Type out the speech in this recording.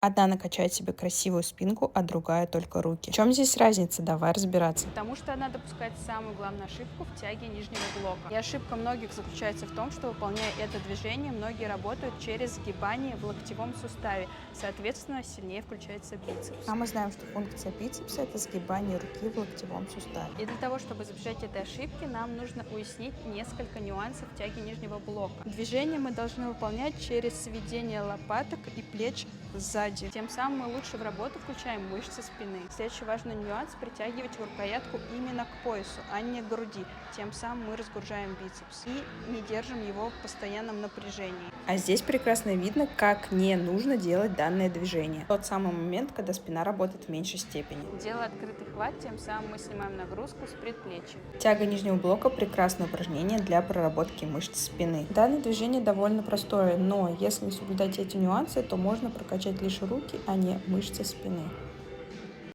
Одна накачает себе красивую спинку, а другая только руки. В чем здесь разница? Давай разбираться. Потому что она допускает самую главную ошибку в тяге нижнего блока. И ошибка многих заключается в том, что, выполняя это движение, многие работают через сгибание в локтевом суставе. Соответственно, сильнее включается бицепс. А мы знаем, что функция бицепса – это сгибание руки в локтевом суставе. И для того, чтобы избежать этой ошибки, нам нужно уяснить несколько нюансов тяги нижнего блока. Движение мы должны выполнять через сведение лопаток и плеч сзади. Тем самым мы лучше в работу включаем мышцы спины. Следующий важный нюанс – притягивать рукоятку именно к поясу, а не к груди. Тем самым мы разгружаем бицепс и не держим его в постоянном напряжении. А здесь прекрасно видно, как не нужно делать данное движение. Тот самый момент, когда спина работает в меньшей степени. Делая открытый хват, тем самым мы снимаем нагрузку с предплечья. Тяга нижнего блока – прекрасное упражнение для проработки мышц спины. Данное движение довольно простое, но если соблюдать эти нюансы, то можно прокачать лишь руки, а не мышцы спины.